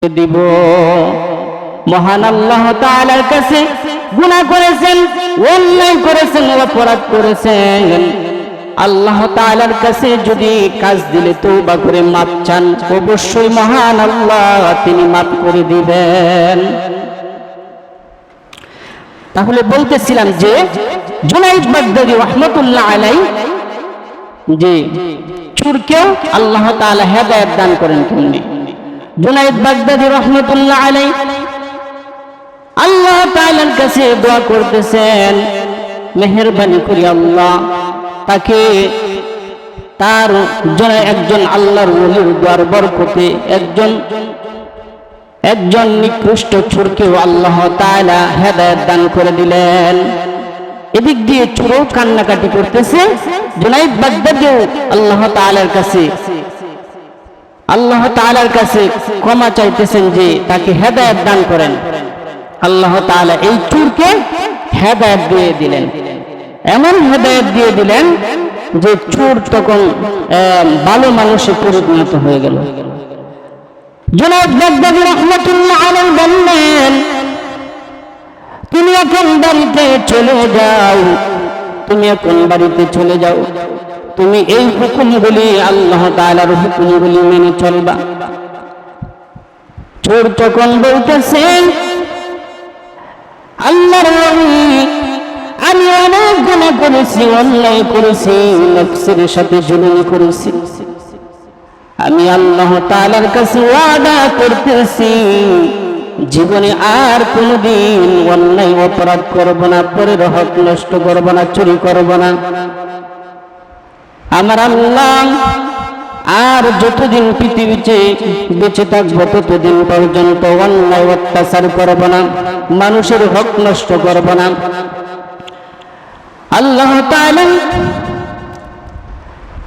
দিব। মহান আল্লাহ তাআলার কাছে গুনাহ করেছেন, অন্যায় করেছেন, অপরাধ করেছেন, আল্লাহ তাআলার কাছে যদি কাজ দিলে তওবা করে মাপ চান, অবশ্যই মহান আল্লাহ তিনি মাপ করে দিবেন। তাহলে বলতেছিলাম যে জুনাইদ বাগদাদী রাহমাতুল্লাহ আলাইহি যে চোরকেও আল্লাহ তাআলা হেদায়েত দান করেন কেমনে। জুনাইদ বাগদাদী রাহমাতুল্লাহ আলাইহি আল্লাহ তাআলার কাছে দোয়া করতেছেন, মেহেরবানি করে আল্লাহ তাকে তার একজন আল্লাহর ওলির দোয়ার বরকতে একজন নিকৃষ্ট চোরকেও আল্লাহ তাআলা হেদায়েত দান করে দিলেন। এদিক দিয়ে চোরও কান্নাকাটি করতেছে, জুনাইদ বাগদাদীও আল্লাহ তাআলার কাছে ক্ষমা চাইতেছেন যে তাকে হেদায়েত দান করেন। আল্লাহ তাআলা এই চোরকে হেদায়েত দিয়ে দিলেন, এমন হেদায়েত দিয়ে দিলেন যে চোর তখন ভালো মানুষে পরিণত হয়ে গেল। জুনাইদ বাগদাদী রাহমাতুল্লাহ আলাইহি বললেন, তুমি এখন বাড়িতে চলে যাও, তুমি এই হুকুমগুলি আল্লাহ তাআলার হুকুমগুলি মেনে চলবা। চোর তখন বলতেছেন, আল্লাহর ওলি, আমি অনেক গুনাহ করেছি, অন্যায় করেছি, নফসের সাথে জুলুম করেছি, আমি আল্লাহ তাআলার কাছে ওয়াদা করতেছি জীবনে আর কোনদিন অন্যায় অপরাধ করব না, পরের হক নষ্ট করব না, চুরি করব না। আমার আল্লাহ আর যতদিন পৃথিবীতে বেঁচে থাকবো ততদিন পর্যন্ত অন্যায় অত্যাচার করব না, মানুষের হক নষ্ট করব না। আল্লাহ তাআলা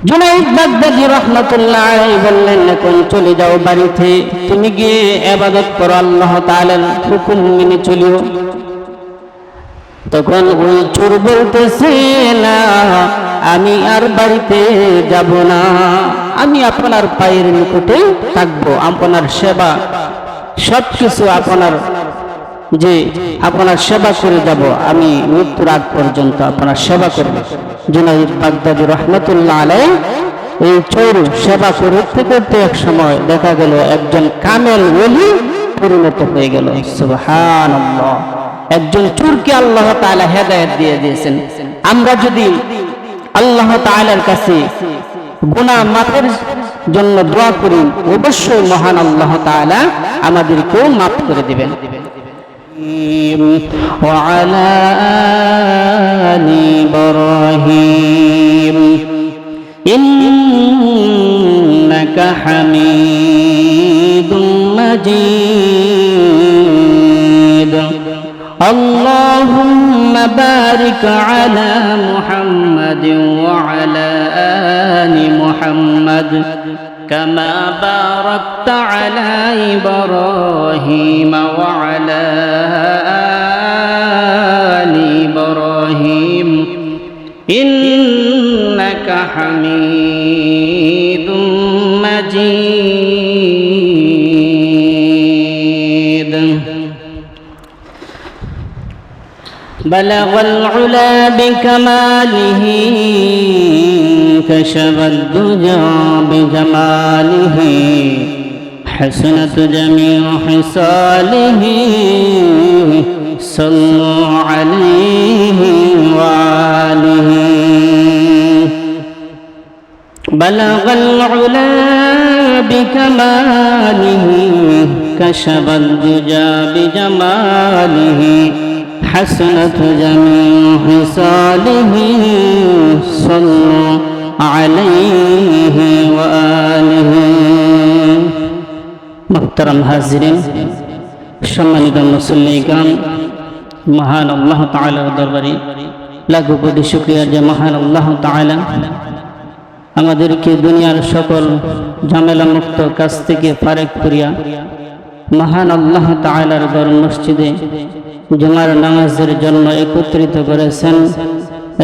জুনাইদ বাগদাদী রাহমাতুল্লাহ আলাইহি বললেন, এখন চলে যাও বাড়িতে, তুমি গিয়ে ইবাদত করো, আল্লাহ তাআলার হুকুম মেনে চলিও। তখন ওই চোর বলতেছে, না, আমি আর বাড়িতে যাব না, আমি আপনার পায়ের নিকটে থাকবো, আপনার সেবা সবকিছু আপনার সেবা করে যাব, আমি মৃত্যুর আগ পর্যন্ত আপনার সেবা করব। জুনাইদ বাগদাদী রাহমাতুল্লাহ আলাইহি এই চোর সেবা করতে করতে এক সময় দেখা গেল একজন কামেল ওলি পরিণত হয়ে গেল। সুবহানাল্লাহ, একজন চোরকে আল্লাহ তাআলা হেদায়েত দিয়ে দিয়েছেন। আমরা যদি আল্লাহ তাআলার কাছে গুনাহ মাফের জন্য দোয়া করি, অবশ্যই মহান আল্লাহ তাআলা আমাদেরকেও মাফ করে দিবেন। وعلى آل إبراهيم إنك حميد مجيد اللهم بارك على محمد وعلى آل محمد كما باركت على إبراهيم وعلى آل إبراهيم إنك حميد مجيد بلغ العلا بكماله كشف الدجى بجماله حسنت جميع خصاله صلوا عليه وآله بلغ العلا بكماله كشف الدجى بجماله حسنت جميع خصاله صلوا عليه وآله محترم হাজিরিন, সম্মানিত মুসল্লিগণ, মহান আল্লাহ তাআলার দরবারে লাখো কোটি শুকরিয়া যে মহান আল্লাহ তাআলা আমাদেরকে দুনিয়ার সকল ঝামেলা মুক্ত কাজ থেকে ফারেক করিয়া মহান আল্লাহ তাআলার ঘর মসজিদে জুমার নামাজের জন্য একত্রিত করেছেন।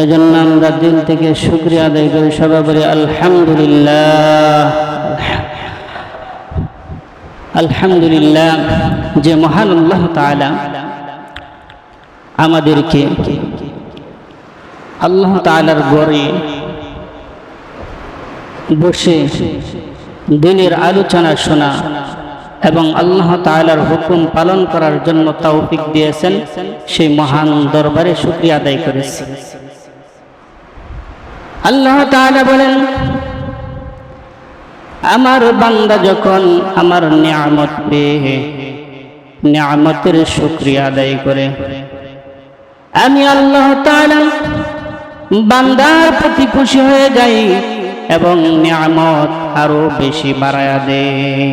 এজন্য আমরা দিল থেকে শুকরিয়া আদায় করি, সবাই বলি আলহামদুলিল্লাহ। আলহামদুলিল্লাহ, যে মহান আল্লাহ তাআলা আমাদেরকে আল্লাহ তাআলার ঘরে বসে দিনের আলোচনা শোনা এবং আল্লাহ তাআলার হুকুম পালন করার জন্য তৌফিক দিয়েছেন, সেই মহান দরবারে শুকরিয়া আদায় করেছি। আল্লাহ তাআলা বলেন, আমার বান্দা যখন আমার নিয়ামত পেয়ে নিয়ামতের শুকরিয়া আদায় করে, আমি আল্লাহ তাআলা বান্দার প্রতি খুশি হয়ে যাই এবং নিয়ামত আরো বেশি বাড়ায়া দেয়।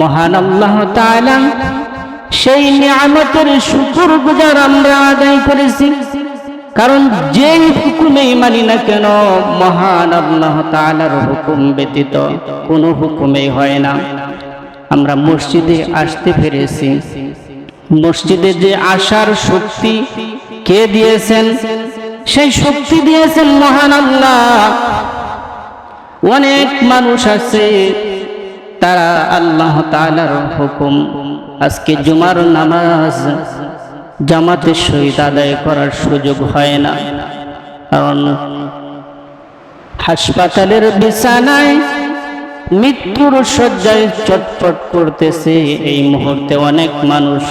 মহান আল্লাহ তাআলা সেই নিয়ামতের শুকরগুজার আমরা আদায় করেছি, কারণ যেই হুকুমেই মানি না কেন মহান আল্লাহ তাআলার হুকুম ব্যতীত কোনো হুকুমেই হয় না। আমরা মসজিদে আসতে পেরেছি, মসজিদে যে আসার শক্তি কে দিয়েছেন? সেই শক্তি দিয়েছেন মহান আল্লাহ। অনেক মানুষ আছে তারা আল্লাহ তাআলার হুকুম আজকে জুমার নামাজ জামাতের সহিত আদায় করার সুযোগ হয় না, কারণ হাসপাতালের বিছানায় মৃত্যুর শয্যায় চটপট করতেছে। এই মুহূর্তে অনেক মানুষ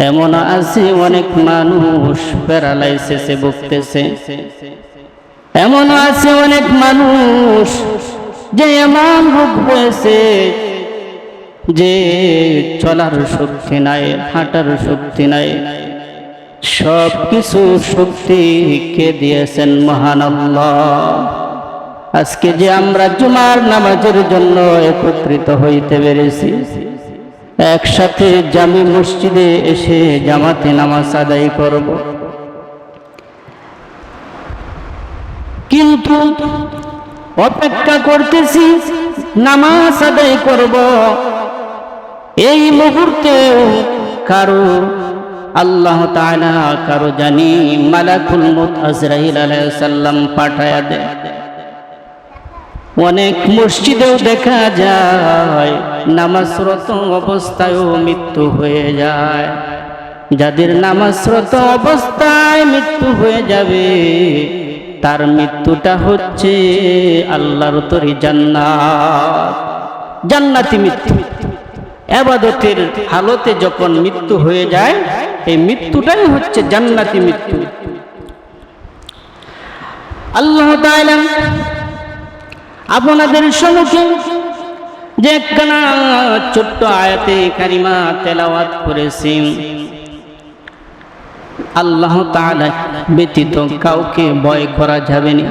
এমন আছে, অনেক মানুষ প্যারালাইসিসে ভুগতেছে। এমন আছে অনেক মানুষ যে এমন রোগ হয়েছে যে চলার শক্তি নাই, হাঁটার শক্তি নাই। সব কিছু শক্তি কে দিয়েছেন? মহান আল্লাহ। আজকে যে আমরা জুমার নামাজের জন্য একত্রিত হইতে পেরেছি, একসাথে জামি মসজিদে এসে জামাতে নামাজ আদায় করব, কিন্তু অপেক্ষা করতেছি নামাজ আদায় করব। এই মুহূর্তে কারো আল্লাহ তাআলা কারো জানি মালাকুল মউত আজরাইল আলাইহিস সালাম পাঠায়া দেয়। অনেক মসজিদেও দেখা যায় নামাজরত অবস্থায়ও মৃত্যু হয়ে যায়। যাদের নামাজরত অবস্থায় মৃত্যু হয়ে যাবে তার মৃত্যুটা হচ্ছে আল্লাহর তরি জান্নাত, জান্নাতি মৃত্যু। ইবাদতের হালতে যখন মৃত্যু হয়ে যায়, এই মৃত্যুটাই হচ্ছে জান্নাতি মৃত্যু। আল্লাহ তাআলা আপনাদের সম্মুখে যে একখানা ছোট্ট আয়াতে কারিমা তেলাওয়াত করেছি, আল্লাহ তাআলা ব্যতীত কাউকে ভয় করা যাবে না।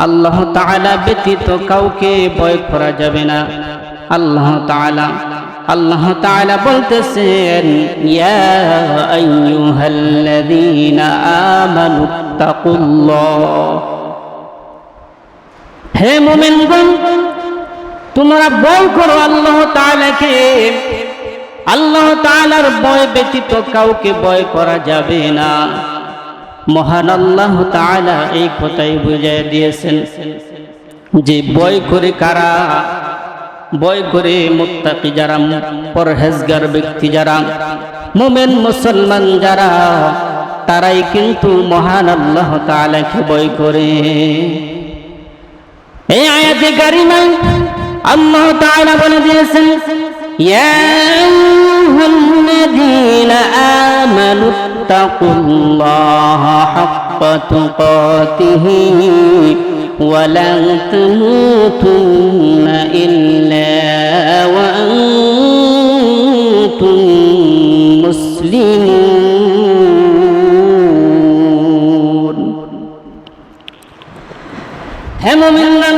আল্লাহ তাআলা ব্যতীত কাউকে ভয় করা যাবে না। আল্লাহ তাআলা বলতেছেন, ইয়া আইয়ুহাল্লাযীনা আমানুত্তাকুল্লাহ, হে মুমিনগণ তোমরা ভয় করো আল্লাহ তাআলাকে। আল্লাহ তাআলার ভয় ব্যতীত কাউকে ভয় করা যাবে না। মহান আল্লাহ তাআলা এই কথাই বুঝিয়ে দিয়েছেন যে ভয় করে কারা? ভয় করে মুত্তাকি যারা, পরহেজগার ব্যক্তি যারা, মুমিন মুসলমান যারা, তারাই কিন্তু মহান আল্লাহ তাআলাকে ভয় করে। এই আয়াতে কারিমায় আল্লাহ তাআলা বলে দিয়েছেন, ইয়া আইয়ুহাল্লাযীনা আমানুত্তাকুল্লাহা হাক্কা তুকাতিহি ওয়া লা তামুতুন্না ইল্লা ওয়া আনতুম মুসলিমুন। হে মুমিনগণ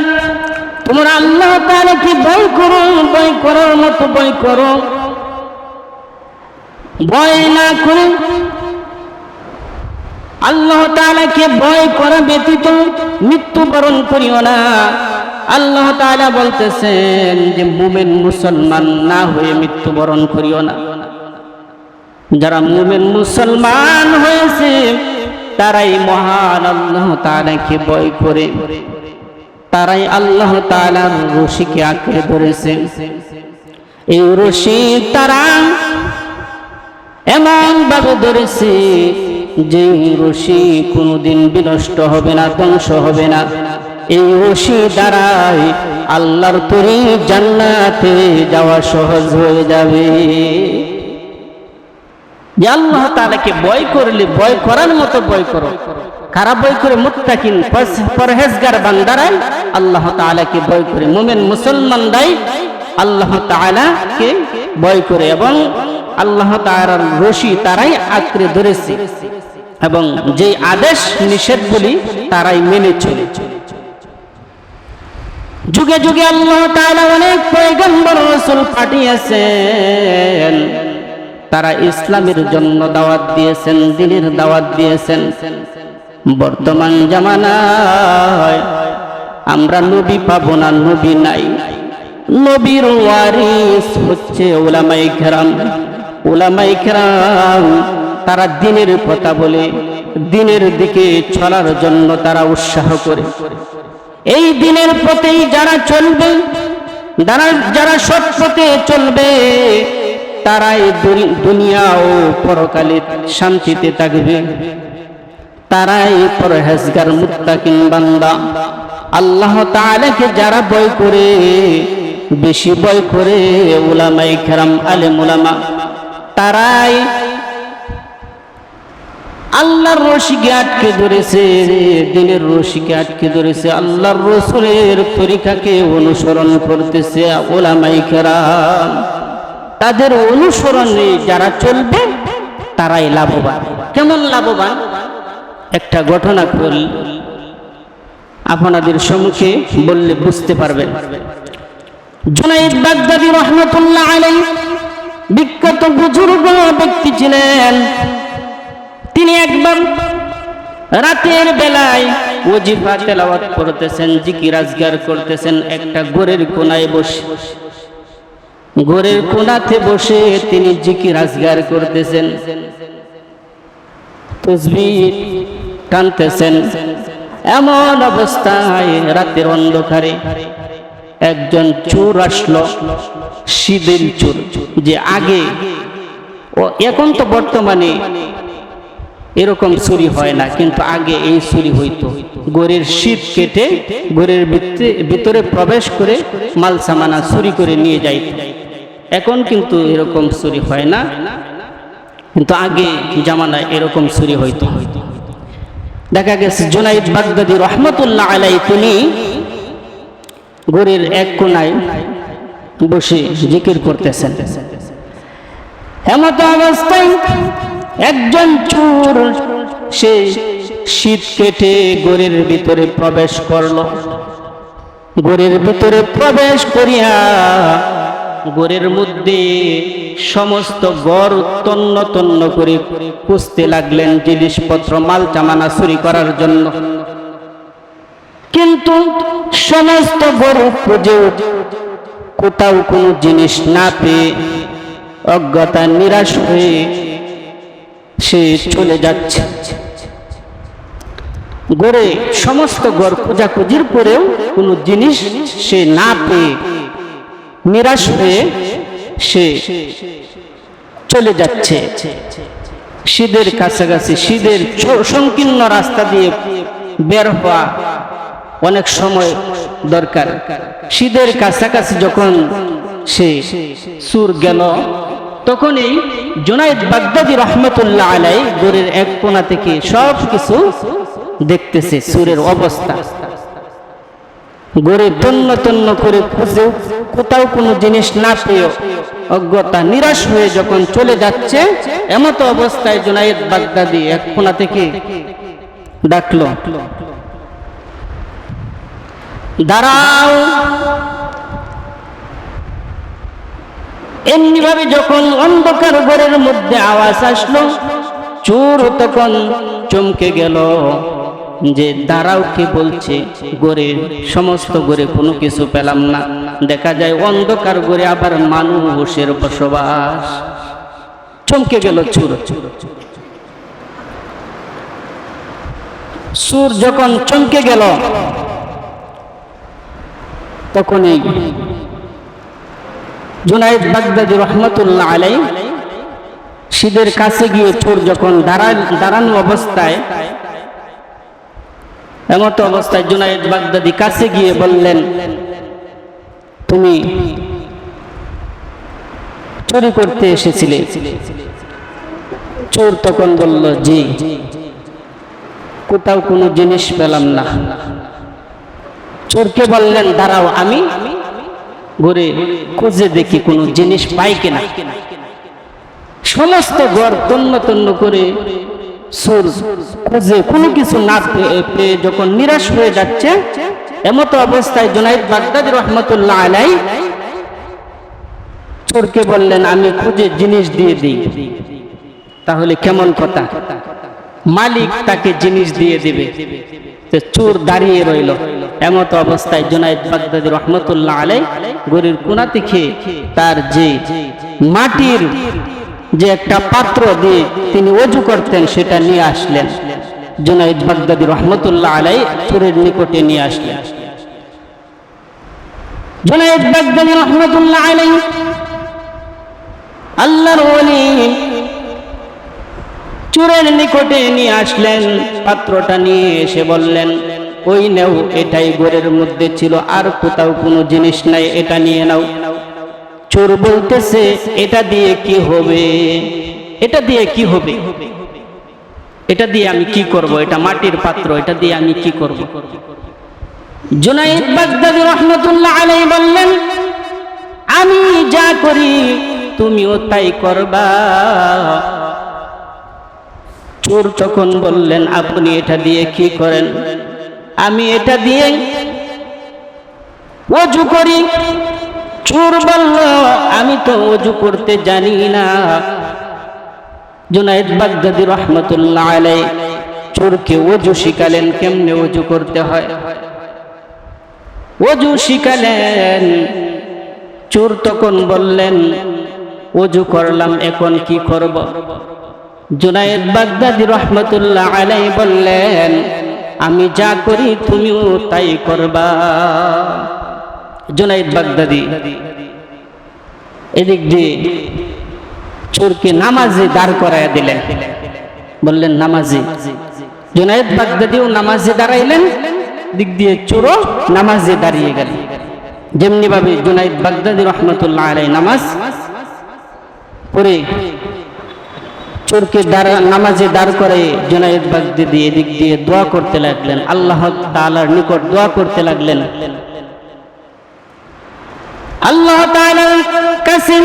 তোমরা আল্লাহ তাআলাকে ভয় করো, ভয় করার মতো ভয় করো। ভয় না করে আল্লাহ তাআলাকে ভয় করা ব্যতীত মৃত্যুবরণ করিও না। আল্লাহ তাআলা বলতেছেন যে মুমিন মুসলমান না হয়ে মৃত্যুবরণ করিও না। যারা মুমিন মুসলমান হয়েছে তারাই মহান আল্লাহ তাআলাকে ভয় করে, তারাই আল্লাহ তাআলার রশিকে আঁকড়ে ধরেছে। এই রশি তারা এমন ভাবে ধরেছে যে রশি কোনোদিন বিনষ্ট হবে না, ধ্বংস হবে না। এই রশি দ্বারাই আল্লাহর তৈরি জান্নাতে যাওয়া সহজ হয়ে যাবে। যে আল্লাহ তাআলাকে ভয় করলে ভয় করার মতো ভয় করো। কারা ভয় করে? মুত্তাকিন পরহেজগার বান্দারাই আল্লাহ তাআলাকে ভয় করে, মুমিন মুসলমানরাই আল্লাহ তাআলাকে ভয় করে এবং আল্লাহ তাআলার রশি তারাই আঁকড়ে ধরেছে এবং যে আদেশ নিষেধগুলি তারাই মেনে চলে। যুগে যুগে আল্লাহ তাআলা অনেক পয়গম্বর রাসূল পাঠিয়েছেন, তারা ইসলামের জন্য দাওয়াত দিয়েছেন, দ্বীনের দাওয়াত দিয়েছেন। বর্তমান জামানায় আমরা নবী পাবো না, নবী নাই। নবীর ওয়ারিস হচ্ছে উলামায়ে কেরাম। উলামায়ে কেরাম তারা দ্বীনের কথা বলে, দ্বীনের দিকে চলার জন্য তারা উৎসাহ করে। এই দ্বীনের পথেই যারা চলবে, যারা সৎ পথে চলবে, তারাই দুনিয়া ও পরকালে শান্তিতে থাকবে। তারাই পরহেজগার মুত্তাকিন বান্দা। আল্লাহ তাআলাকে যারা ভয় করে, বেশি ভয় করে উলামায়ে কেরাম, আলেম উলামা, তারাই আল্লাহর রশিকে আটকে ধরেছে, দ্বীনের রশিকে আটকে ধরেছে, আল্লাহর রাসূলের তরিকাকে অনুসরণ করতেছে উলামায়ে কেরাম। তাদের অনুসরণে যারা চলবে তারাই লাভবান। কেমন লাভবান? একটা ঘটনা আপনাদের সম্মুখে বললে বুঝতে পারবেন। জুনাইদ বাগদাদী রাহমাতুল্লাহ আলাইহি বিখ্যাত বুজুর্গ ব্যক্তি ছিলেন। তিনি একবার রাতের বেলায় ওজিফা তেলাওয়াত করতেছেন, জিকির আজগার করতেছেন, একটা ঘরের কোনায় বসে, ঘরের কোনাতে বসে তিনি জিকির আজগার করতেছেন, তাসবিহ টানতেছেন। এমন অবস্থায় রাতের অন্ধকারে একজন চোর আসলো, শীতের চোর। যে আগে এখন তো বর্তমানে এরকম চুরি হয় না, কিন্তু আগে এই চুরি হইতো। ঘরের শীত কেটে ঘরের ভিতরে প্রবেশ করে মাল সামানা চুরি করে নিয়ে যাইত। এখন কিন্তু এরকম চুরি হয় না, কিন্তু আগে জামানায় এরকম চুরি হইতো। দেখা গেছে জুনাইদ বাগদাদী রাহমাতুল্লাহ আলাইহি তিনি ঘরের এক কোনায় বসে জিকির করতেছেন। এমত অবস্থায় একজন চোর সে শীত কেটে ঘরের ভিতরে প্রবেশ করলো। ঘরের ভিতরে প্রবেশ করিয়া ঘরের মধ্যে সমস্ত ঘর তন্ন তন্ন করে খুঁজতে লাগলেন জিনিসপত্র, মাল জামানা চুরি করার জন্য। কিন্তু সমস্ত ঘর খুঁজে কোথাও কোনো জিনিস না পেয়ে অজ্ঞতা নিরাশ হয়ে সে চলে যাচ্ছে। ঘরে সমস্ত ঘর খোঁজাখুঁজির পরেও কোনো জিনিস সে না পেয়ে নিরাশ হয়ে সে চলে যাচ্ছে। শীতের কাছাকাছি, শীতের সংকীর্ণ রাস্তা দিয়ে বের হওয়া অনেক সময় দরকার। শীতের কাছাকাছি যখন সে চোর গেল, তখনই জুনাইদ বাগদাদী রাহমাতুল্লাহ আলাইহি ঘরের এক কোণা থেকে সব কিছু দেখতেছে, চোরের অবস্থা। ঘরে তন্ন তন্ন করে খুঁজে কোথাও কোনো জিনিস না পেয়ে অজ্ঞতা নিরাশ হয়ে যখন চলে যাচ্ছে, এমত অবস্থায় জুনাইদ বাগদাদী এক কোণা থেকে ডাকলো, দাঁড়াও। এমনি ভাবে যখন অন্ধকার ঘরের মধ্যে আওয়াজ আসলো, চোর তখন চমকে গেল যে দাঁড়াও কে বলছে। ঘরে সমস্ত ঘরে কোনো কিছু পেলাম না। দেখা যায় অন্ধকার ঘরে আবার মানুষের বসবাস। চমকে গেল চোর। চোর যখন চমকে গেল, তখনই জুনায়েদ বাগদাদী রহমতুল্লাহ আলাইহি শীদের কাছে গিয়ে চোর যখন দাঁড়ানো অবস্থায়, এমত অবস্থায় জুনায়েদ বাগদাদী কাছে গিয়ে বললেন, তুমি চুরি করতে এসেছিলে? চোর তখন বলল, জি, কোথাও কোনো জিনিস পেলাম না। চোরকে বললেন, দাঁড়াও, আমি ঘুরে খুঁজে দেখি কোনো জিনিস পাই কিনা। সমস্ত ঘর তন্ন তন্ন করে চোর খুঁজে কোনো কিছু না পেয়ে যখন নিরাশ হয়ে যাচ্ছে, এমত অবস্থায় জুনায়েদ বাগদাদী রহমতুল্লাহ আলাইহি চোরকে বললেন, আমি খুঁজে জিনিস দিয়ে দিই। তাহলে কেমন কথা, মালিক তাকে জিনিস দিয়ে দিবে। চোর দাঁড়িয়ে রইল। এমত অবস্থায় জুনায়েদ বাগদাদী রহমতুল্লাহ আলাইহি গড়ির কোণা থেকে তার যে মাটির যে একটা পাত্র দিয়ে তিনি ওযু করতেন সেটা নিয়ে আসলেন। জুনায়েদ বাগদাদী রহমতুল্লাহ আলাইহি চোরের নিকটে নিয়ে আসলেন। জুনায়েদ বাগদাদী রহমতুল্লাহ আলাইহি আল্লাহর ওলি চোরের নিকটে নিয়ে আসলেন। পাত্রটা নিয়ে এসে বললেন, ওই নাও, এটাই ঘরের মধ্যে ছিল, আর কোথাও কোনো জিনিস নাই, এটা নিয়ে নাও। চোর বলতেছে, এটা দিয়ে কি হবে? এটা দিয়ে কি হবে? এটা দিয়ে আমি কি করব? এটা মাটির পাত্র, এটা দিয়ে আমি কি করব? জুনায়েদ বাগদাদী রহমতুল্লাহ আলাইহি বললেন, আমি যা করি তুমিও তাই করবা। চোর তখন বললেন, আপনি এটা দিয়ে কি করেন? আমি এটা দিয়ে ওযু করি। চোর বলল, আমি তো ওযু করতে জানি না। জুনায়েদ বাগদাদী রহমতুল্লাহ আলাইহি চোরকে ওযু শিখালেন, কেমনে ওযু করতে হয় ওযু শিখালেন। চোর তখন বললেন, ওযু করলাম, এখন কি করব? জুনায়েদ বাগদাদী রহমতুল্লাহ আলাইহি বললেন, আমি যা করি তুমিও তাই করবা। জুনায়েদ বাগদাদী এদিক দিয়ে চোরকে নামাজে দাঁড় করাইয়া দিলেন, বললেন নামাজি। জুনায়েদ বাগদাদীও নামাজে দাঁড়াইলেন, দিক দিয়ে চোরও নামাজে দাঁড়িয়ে গেল। যেমনি ভাবে জুনায়েদ বাগদাদী রহমতুল্লাহ আলাইহি নামাজ পড়ে চোরকে নামাজে দাঁড় করে জুনায়েদ বাগদাদী এদিক দিয়ে দোয়া করতে লাগলেন, আল্লাহ তাআলার নিকট দোয়া করতে লাগলেন। আল্লাহ তাআলার কাছে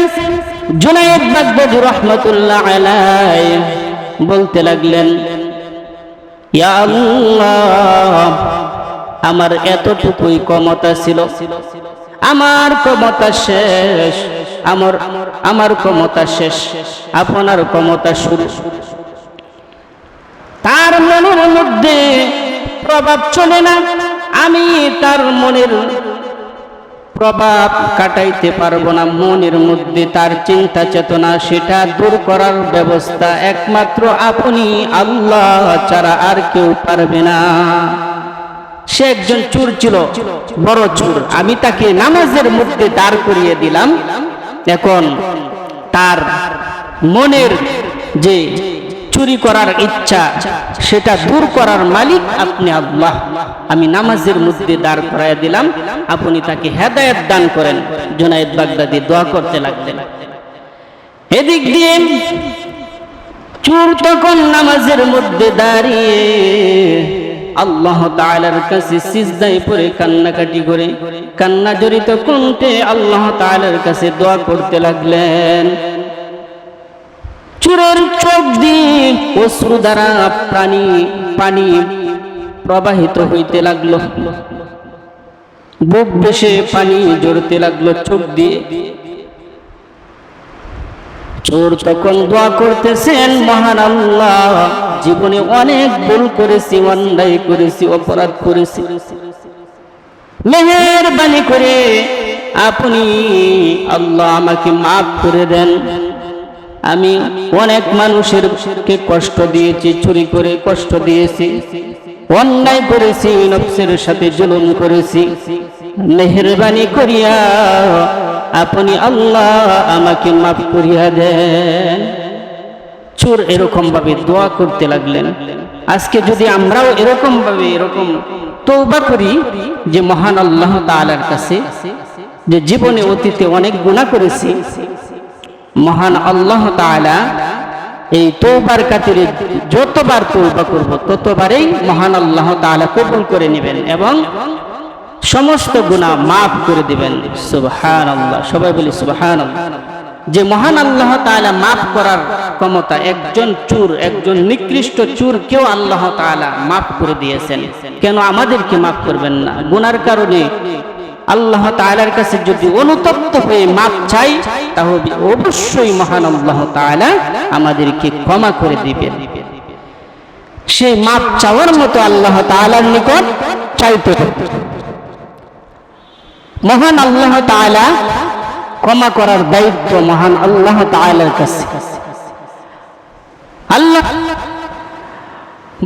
জুনায়েদ বাগদাদী রহমতুল্লাহ আলাইহি বলতে লাগলেন, ইয়া আল্লাহ, আমার এতটুকুই ক্ষমতা ছিল, আমার ক্ষমতা শেষ, আমার ক্ষমতা শেষ, আপনার ক্ষমতা শুরু। তার মনের মধ্যে প্রভাব চলে না, আমি তার মনের প্রভাব কাটাইতে পারবো না। মনের মধ্যে তার চিন্তা চেতনা, সেটা দূর করার ব্যবস্থা একমাত্র আপনি আল্লাহ ছাড়া আর কেউ পারবে না। সে একজন চোর ছিল, বড় চোর। আমি তাকে নামাজের মধ্যে দাঁড় করিয়ে দিলাম। এখন তার মনের যে চুরি করার ইচ্ছা, সেটা দূর করার মালিক আপনি আল্লাহ। আমি নামাজের মধ্যে দাঁড় করাইয়া দিলাম, আপনি তাকে হেদায়েত দান করেন। জুনায়েদ বাগদাদী দোয়া করতে লাগলেন। এদিক দিয়ে চোর তখন নামাজের মধ্যে দাঁড়িয়ে আল্লাহ তাআলার কাছে সিজদায় পড়ে কান্নাকাটি করে কান্না জড়িত কণ্ঠে আল্লাহ তাআলার কাছে দোয়া করতে লাগলেন। চোরের চোখ দিয়ে অশ্রু দ্বারা পানি প্রবাহিত হইতে লাগলো, বুক বেশে পানি ঝরতে লাগলো চোখ দিয়ে। চোর তখন দোয়া করতেছেন, মহান আল্লাহ, জীবনে অনেক ভুল করেছি, অন্যায় করেছি, অপরাধ করেছি, মেহেরবানি করে আপনি আল্লাহ আমাকে মাফ করে দেন। আমি অনেক মানুষেরকে কষ্ট দিয়েছি, চুরি করে কষ্ট দিয়েছি, অন্যায় করেছি, নফসের সাথে জুলুম করেছি। মেহেরবানি করিয়া আপনি আল্লাহ আমাকে মাফ করিয়া দেন। চোর এরকম ভাবে দোয়া করতে লাগলেন। আজকে যদি আমরাও এরকম ভাবে তওবা করি যে মহান আল্লাহ তাআলার কাছে, যে জীবনে অতীতে অনেক গুনাহ করেছি, মহান আল্লাহ তাআলা এই তওবার খাতিরে যতবার তওবা করব ততবারই মহান আল্লাহ তাআলা কবুল করে নেবেন এবং সমস্ত গুনাহ মাফ করে দিবেন। সুবহানাল্লাহ, সবাই বলি সুবহানাল্লাহ। যে মহান আল্লাহ তাআলা মাফ করার ক্ষমতা, একজন চোর, একজন নিকৃষ্ট চোরকেও আল্লাহ তাআলা মাফ করে দিয়েছেন, কেন আমাদেরকে মাফ করবেন না? গুনার কারণে আল্লাহ তাআলার কাছে যদি অনুতপ্ত হয়ে মাফ চাই, তাহলে অবশ্যই মহান আল্লাহ তাআলা আমাদেরকে ক্ষমা করে দিবেন। সেই মাফ চাওয়ার মতো আল্লাহ তাআলার নিকট চাইতে হবে। মহান আল্লাহ তাআলা ক্ষমা করার দায়িত্ব মহান আল্লাহ তাআলার কাছে। আল্লাহ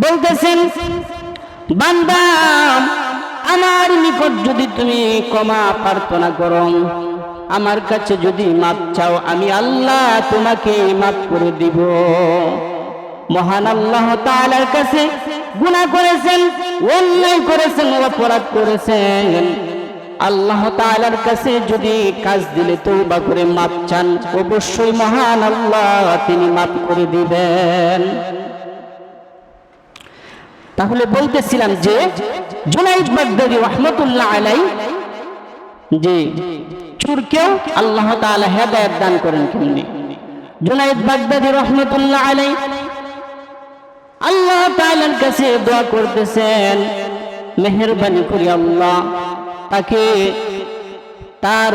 বলতেছেন, বান্দা আমার নিকট যদি তুমি ক্ষমা প্রার্থনা করো, আমার কাছে যদি মাপ চাও, আমি আল্লাহ তোমাকে মাফ করে দিব। মহান আল্লাহ তাআলার কাছে গুনাহ করেছেন, অন্যায় করেছেন, অপরাধ করেছেন, আল্লাহ তাআলার কাছে যদি কাজ দিলে তওবা করে মাপ চান, অবশ্যই মহান আল্লাহ তিনি মাফ করে দিবেন। তাহলে বলতেছিলাম যে জুনাইদ বাগদাদী রাহমাতুল্লাহ আলাইহি যে চোরকেও আল্লাহ তাআলা হেদায়েত দান করেন কেমনে? জুনাইদ বাগদাদী রাহমাতুল্লাহ আলাইহি আল্লাহ তাআলার কাছে দোয়া করতেছেন, মেহেরবানি করে আল্লাহ তাকে তার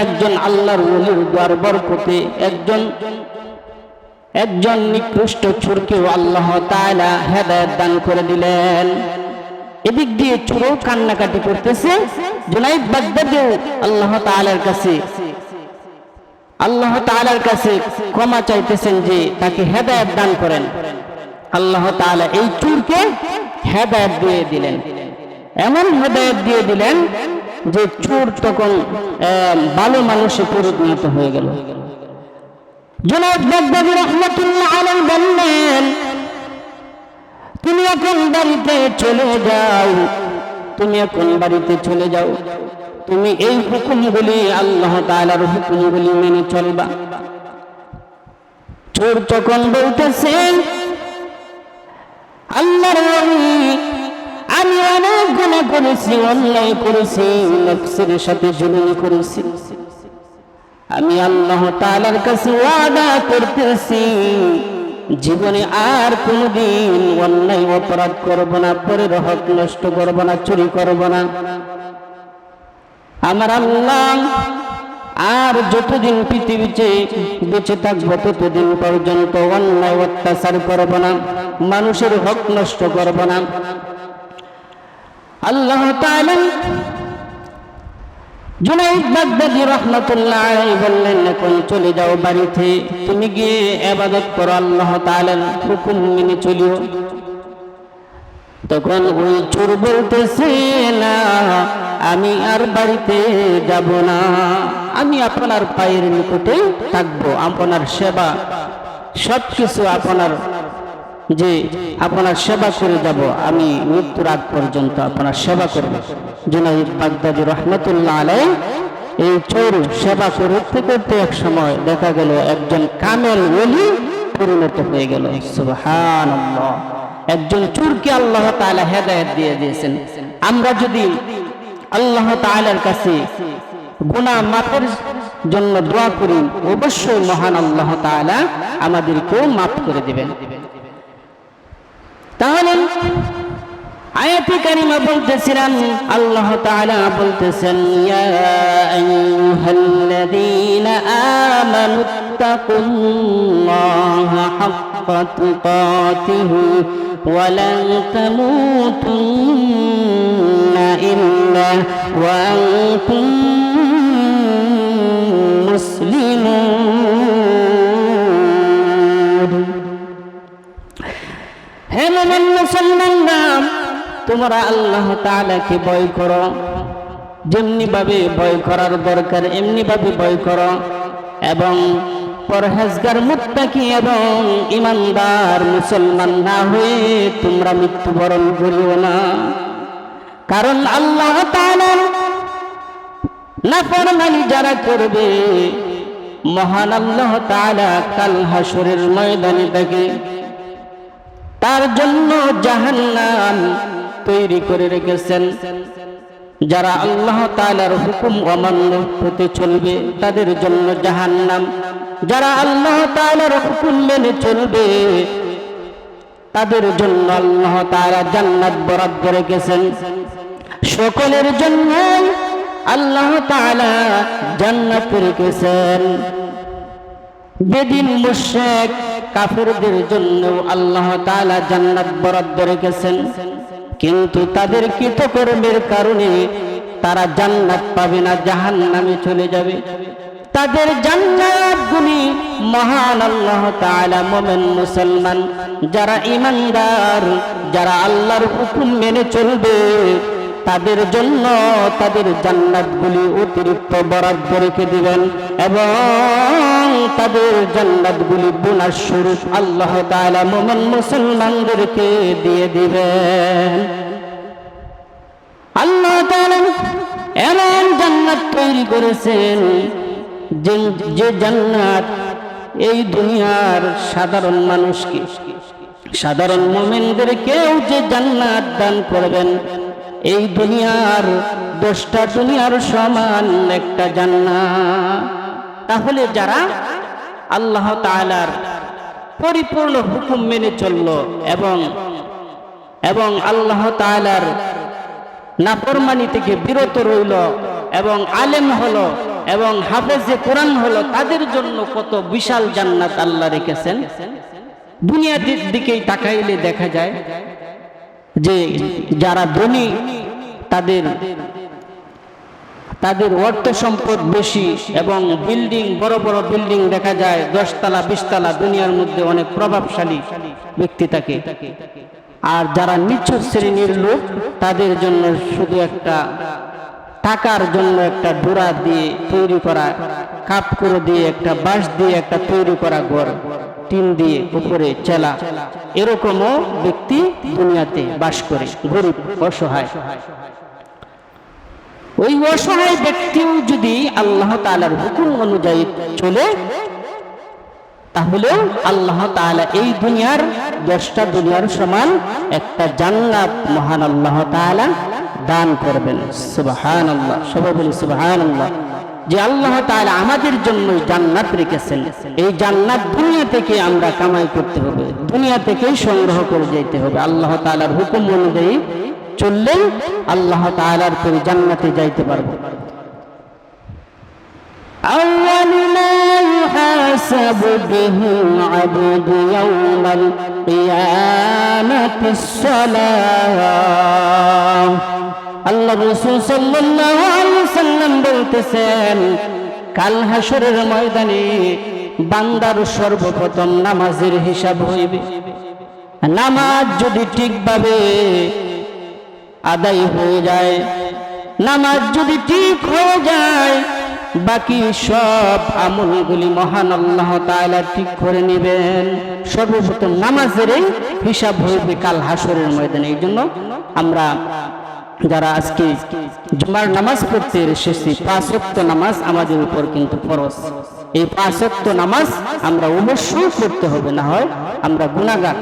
একজন আল্লাহর ওলির দোয়ার বরকতে একজন নিকৃষ্ট চোরকেও আল্লাহ তাআলা হেদায়েত দান করে দিলেন। এদিক দিয়ে চোরও কান্নাকাটি করতেছে, জুনাইদ বাগদাদীও আল্লাহ তাআলার কাছে ক্ষমা চাইতেছেন যে তাকে হেদায়েত দান করেন। আল্লাহ তাআলা এই চোরকে হেদায়েত দিয়ে দিলেন, এমন হেদায়েত দিয়ে দিলেন যে চোর তখন ভালো মানুষে পরিণত হয়ে গেল। জুনাইদ বাগদাদী রাহমাতুল্লাহ আলাইহি বললেন, তুমি এখন বাড়িতে চলে যাও, তুমি এই হুকুমগুলি, আল্লাহ তাআলার হুকুমগুলি মেনে চলবা। চোর তখন বলতেছেন, আল্লাহর ওলি, আমি অনেক গুনাহ করেছি, অন্যায় করেছি, নফসের সাথে জুলুম করেছি, আমি আল্লাহ তাআলার কাছে ওয়াদা করতেছি জীবনে আর কোনদিন অন্যায় অপরাধ করব না, পরের হক নষ্ট করব না, চুরি করব না। আমার আল্লাহ আর যতদিন পৃথিবীতে বেঁচে থাকবো ততদিন পর্যন্ত অন্যায় অত্যাচার করব না, মানুষের হক নষ্ট করব না। আল্লাহ তাআলা জুনাইদ বাগদাদী রাহমাতুল্লাহ আলাইহি বললেন, এখন চলে যাও বাড়িতে, তুমি গিয়ে ইবাদত করো, আল্লাহ তাআলার হুকুম মেনে চলিও। তখন ওই চোর বলতেছে, না, আমি আর বাড়িতে যাব না, আমি আপনার পায়ের নিকটে থাকবো, আপনার সেবা সবকিছু আপনার সেবা করে যাব, আমি মৃত্যুর আগ পর্যন্ত আপনার সেবা করব। জুনাইদ বাগদাদী রাহমাতুল্লাহ আলাইহি এই চোর সেবা করতে করতে এক সময় দেখা গেল একজন কামেল ওলি পরিণত হয়ে গেল। সুবহানাল্লাহ, একজন চোরকে আল্লাহ তাআলা হেদায়েত দিয়ে দিয়েছেন। আমরা যদি আল্লাহ তাআলার কাছে গুনাহ মাফের জন্য দোয়া করি, অবশ্যই মহান আল্লাহ তাআলা আমাদেরকেও মাফ করে দিবেন। তাহলে আয়াতে কারিমা বলতেছিলাম, আল্লাহ তাআলা বলতেছেন, ইয়া আইয়ুহাল্লাযীনা আমানুত্তাকুল্লাহা হাক্কা তুকাতিহি ওয়া লা তামুতুন্না ইল্লা ওয়া আনতুম মুসলিমুন। হে মুমিন মুসলমানরা, তোমরা আল্লাহ তাআলাকে ভয় করো, যেমনি ভাবে ভয় করার দরকার এমনি ভাবে ভয় করো, এবং পরহেজগার মুত্তাকি এবং ইমানদার মুসলমান না হয়ে তোমরা মৃত্যুবরণ করিও না। কারণ আল্লাহ তাআলার নাফরমানি যারা করবে, মহান আল্লাহ তাআলা কাল হাসরের ময়দানে তার জন্য জাহান্নাম তৈরি করে রেখেছেন। যারা আল্লাহ তাআলার হুকুম অমান্য করতে চলবে তাদের জন্য জাহান্নাম, যারা আল্লাহ তাআলার হুকুম মেনে চলবে তাদের জন্য আল্লাহ তাআলা জান্নাত বরাদ্দ রেখেছেন। সকলের জন্য আল্লাহ তাআলা জান্নাত রেখেছেন। বেদিন মুশরিক কাফেরদের জন্য আল্লাহ তাআলা জান্নাত বরাদ্দ রেখেছেন, কিন্তু তাদের কৃতকর্মের কারণে তারা জান্নাত পাবে না, জাহান্নামে চলে যাবে। তাদের জান্নাতগুলি মহান আল্লাহ তাআলা মুমিন মুসলমান যারা ঈমানদার, যারা আল্লাহর হুকুম মেনে চলবে তাদের জন্য তাদের জান্নাতগুলি অতিরিক্ত বরাদ্দ রেখে দিবেন, এবং তাদের জান্নাতগুলি বোনাস স্বরূপ আল্লাহ তাআলা মুমিন মুসলমানদেরকে দিয়ে দিবেন। আল্লাহ তাআলা এমন জান্নাত তৈরি করেছেন যে জান্নাত এই দুনিয়ার সাধারণ মানুষকে, সাধারণ মুমিনদেরকেও যে জান্নাত দান করবেন, এই দুনিয়ার 10টা দুনিয়ার সমান একটা জান্নাত। তাহলে যারা আল্লাহ তাআলার পরিপূর্ণ হুকুম মেনে চলল এবং আল্লাহ তাআলার নাফরমানি থেকে বিরত রইল এবং আলেম হলো এবং হাফেজে কোরআন হলো, তাদের জন্য কত বিশাল জান্নাত আল্লাহ রেখেছেন। দুনিয়ার দিকেই তাকাইলে দেখা যায় যে যারা ধনী তাদের অর্থ সম্পদ বেশি এবং বিল্ডিং, বড় বড় বিল্ডিং দেখা যায় 10 তলা 20 তলা, দুনিয়ার মধ্যে অনেক প্রভাবশালী ব্যক্তি থাকে। আর যারা নিচু শ্রেণীর লোক তাদের জন্য শুধু একটা টাকার জন্য একটা ডোরা দিয়ে তৈরি করা, কাপ করে দিয়ে একটা বাঁশ দিয়ে একটা তৈরি করা ঘর, টিন দিয়ে উপরে চেলা, এরকমও ব্যক্তি দুনিয়াতে বাস করে, গরিব অসহায়। ওই অসহায় ব্যক্তিও যদি আল্লাহ তাআলার হুকুম অনুযায়ী চলে তাহলে আল্লাহ তাআলা এই দুনিয়ার 10টা দুনিয়ার সমান একটা জান্নাত মহান আল্লাহ তাআলা দান করবেন। সুবহানাল্লাহ, সবাই বলি সুবহানাল্লাহ। যে আল্লাহ তাআলা আমাদের জন্য জান্নাত রেখেছেন, এই জান্নাত দুনিয়া থেকে আমরা কামাই করতে হবে, দুনিয়া থেকেই সংগ্রহ করে যেতে হবে। আল্লাহ তাআলার হুকুম অনুযায়ী চললে আল্লাহ তাআলার পরে জান্নাতে যাইতে পারবো। أول ما يحاسب به العبد يوم القيامة الصلاة। আল্লাহ রাসূল সাল্লাল্লাহু আলাইহি ওয়াসাল্লাম বলতেছেন, কাল হাসরের ময়দানে বান্দার সর্বপ্রথম নামাজের হিসাব হইবে। নামাজ যদি ঠিকভাবে আদায় হয়ে যায়, নামাজ যদি ঠিক হয়ে যায়, বাকি সব আমলগুলি মহান আল্লাহ তাআলা ঠিক করে নেবেন। সর্বপ্রথম নামাজের হিসাব হইবে কাল হাসরের ময়দানে। এই জন্য আমরা যারা আজকে জুমার নামাজ পড়তে এসেছি, 5 ওয়াক্ত নামাজ আমাদের উপর কিন্তু ফরজ। এই 5 ওয়াক্ত নামাজ আমরা অবশ্যই পড়তে হবে, না হয় আমরা গুনাহগার।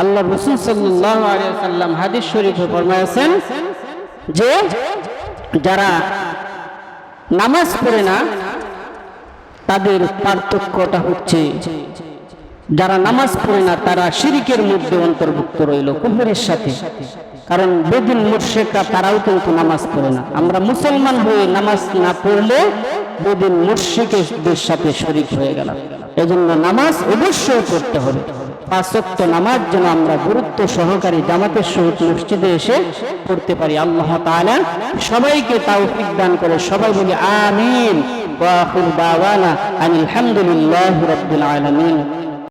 আল্লাহ রাসূল সাল্লাল্লাহু আলাইহি ওয়াসাল্লাম হাদিস শরীফে ফরমায়েছেন যে যারা নামাজ পড়ে না তাদের পার্থক্যটা হচ্ছে, যারা নামাজ পড়ে না তারা শিরকের মধ্যে অন্তর্ভুক্ত রইল, কুফরের সাথে। কারণ বেদিন মুশরিকরা তারাও কিন্তু নামাজ পড়ে না। আমরা মুসলমান হয়ে নামাজ না পড়লে বেদিন মুশরিকদের সাথে শরীক হয়ে গেলাম। এজন্য নামাজ অবশ্যই পড়তে হবে। 5 ওয়াক্ত নামাজ যেন আমরা গুরুত্ব সহকারে জামাতের সহিত মসজিদে এসে পড়তে পারি। আল্লাহ তাআলা সবাইকে তৌফিক দান করে। সবাই বলি আমিন। ওয়া আখিরু দাওয়ানা আলহামদুলিল্লাহি রাব্বিল আলামিন।